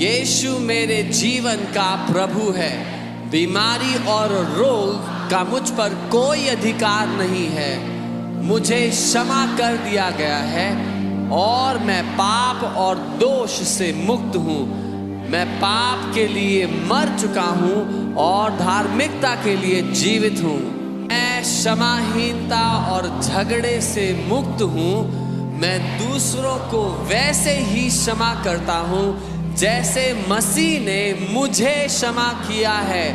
यीशु मेरे जीवन का प्रभु है। बीमारी और रोग का मुझ पर कोई अधिकार नहीं है। मुझे क्षमा कर दिया गया है और मैं पाप और दोष से मुक्त हूँ। मैं पाप के लिए मर चुका हूँ और धार्मिकता के लिए जीवित हूँ। मैं क्षमाहीनता और झगड़े से मुक्त हूँ। मैं दूसरों को वैसे ही क्षमा करता हूँ जैसे मसीह ने मुझे क्षमा किया है,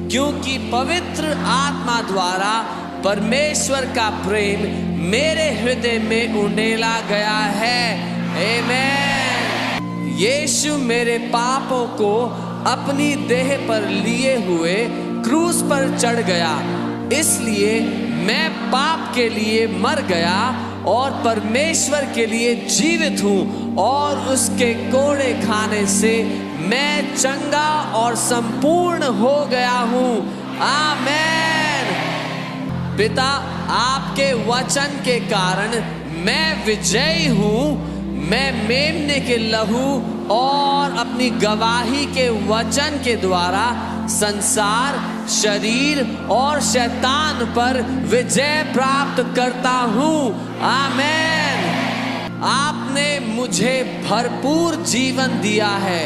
क्योंकि पवित्र आत्मा द्वारा परमेश्वर का प्रेम मेरे हृदय में उंडेला गया है। आमीन। यीशु मेरे पापों को अपनी देह पर लिए हुए क्रूस पर चढ़ गया, इसलिए मैं पाप के लिए मर गया और परमेश्वर के लिए जीवित हूँ, और उसके कोड़े खाने से मैं चंगा और संपूर्ण हो गया हूँ। आमीन। पिता, आपके वचन के कारण मैं विजयी हूँ। मैं मेमने के लहू और अपनी गवाही के वचन के द्वारा संसार, शरीर और शैतान पर विजय प्राप्त करता हूँ। आमीन। आपने मुझे भरपूर जीवन दिया है।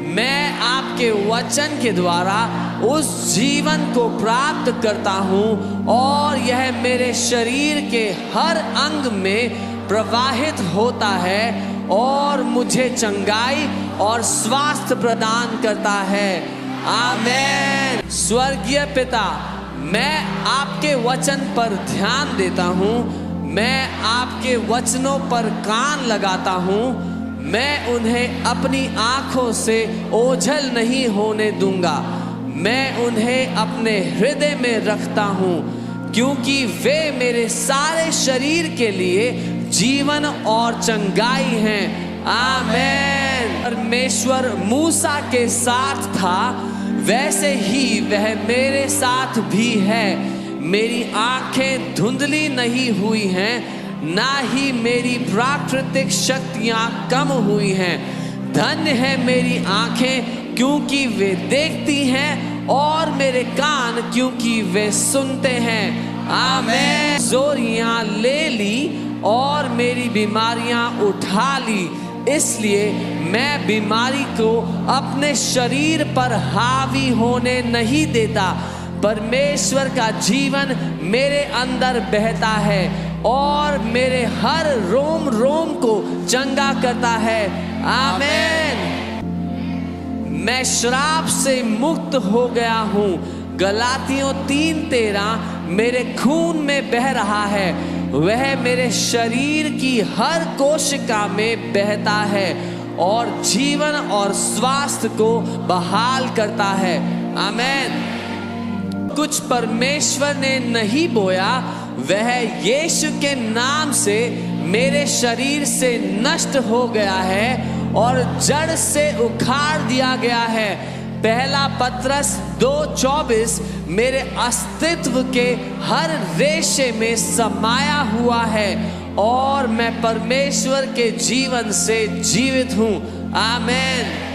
मैं आपके वचन के द्वारा उस जीवन को प्राप्त करता हूँ और यह मेरे शरीर के हर अंग में प्रवाहित होता है और मुझे चंगाई और स्वास्थ्य प्रदान करता है। आमीन। स्वर्गीय पिता, मैं आपके वचन पर ध्यान देता हूँ। मैं आपके वचनों पर कान लगाता हूँ। मैं उन्हें अपनी आँखों से ओझल नहीं होने दूंगा। मैं उन्हें अपने हृदय में रखता हूँ, क्योंकि वे मेरे सारे शरीर के लिए जीवन और चंगाई हैं। आमीन। परमेश्वर मूसा के साथ था, वैसे ही वह मेरे साथ भी है। मेरी आंखें धुंधली नहीं हुई हैं, ना ही मेरी प्राकृतिक शक्तियां कम हुई हैं। धन्य है मेरी आंखें, क्योंकि वे देखती हैं, और मेरे कान, क्योंकि वे सुनते हैं। आमीन। जोरियां ले ली और मेरी बीमारियां उठा ली, इसलिए मैं बीमारी को अपने शरीर पर हावी होने नहीं देता। परमेश्वर का जीवन मेरे अंदर बहता है और मेरे हर रोम रोम को चंगा करता है। आमीन। मैं श्राप से मुक्त हो गया हूँ। गलातियों 3:13 मेरे खून में बह रहा है। वह मेरे शरीर की हर कोशिका में बहता है और जीवन और स्वास्थ्य को बहाल करता है। आमीन। कुछ परमेश्वर ने नहीं बोया, वह यीशु के नाम से मेरे शरीर से नष्ट हो गया है और जड़ से उखाड़ दिया गया है। पहला पत्रस 2:24 मेरे अस्तित्व के हर रेशे में समाया हुआ है और मैं परमेश्वर के जीवन से जीवित हूँ। आमीन।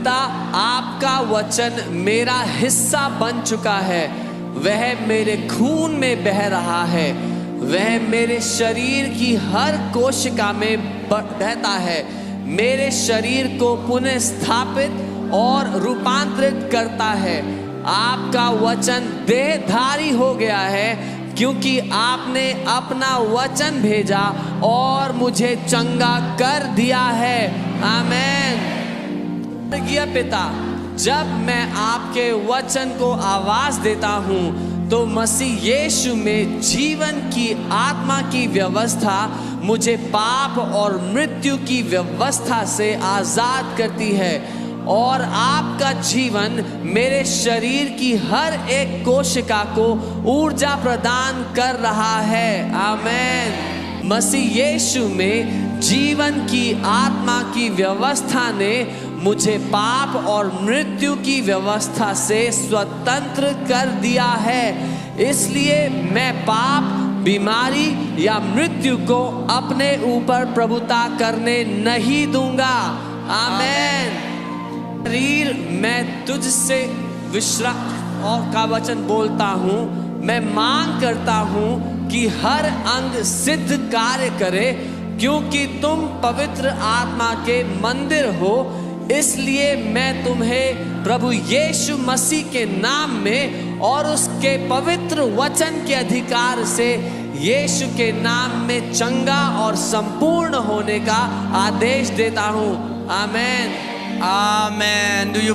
आपका वचन मेरा हिस्सा बन चुका है। वह मेरे खून में बह रहा है। वह मेरे शरीर की हर कोशिका में बहता है। मेरे शरीर को पुनः स्थापित और रूपांतरित करता है। आपका वचन देहधारी हो गया है, क्योंकि आपने अपना वचन भेजा और मुझे चंगा कर दिया है। आमीन। स्वर्गीय पिता, जब मैं आपके वचन को आवाज देता हूँ तो मसीह यीशु में जीवन की आत्मा की व्यवस्था मुझे पाप और मृत्यु की व्यवस्था से आजाद करती है, और आपका जीवन मेरे शरीर की हर एक कोशिका को ऊर्जा प्रदान कर रहा है। आमीन। मसीह यीशु में जीवन की आत्मा की व्यवस्था ने मुझे पाप और मृत्यु की व्यवस्था से स्वतंत्र कर दिया है। इसलिए मैं पाप, बीमारी या मृत्यु को अपने ऊपर प्रभुता करने नहीं दूंगा। आमीन। मैं तुझसे विश्राम और का वचन बोलता हूँ। मैं मांग करता हूँ कि हर अंग सिद्ध कार्य करे, क्योंकि तुम पवित्र आत्मा के मंदिर हो। इसलिए मैं तुम्हें प्रभु यीशु मसीह के नाम में और उसके पवित्र वचन के अधिकार से यीशु के नाम में चंगा और संपूर्ण होने का आदेश देता हूँ। आमेन। Amen. Do you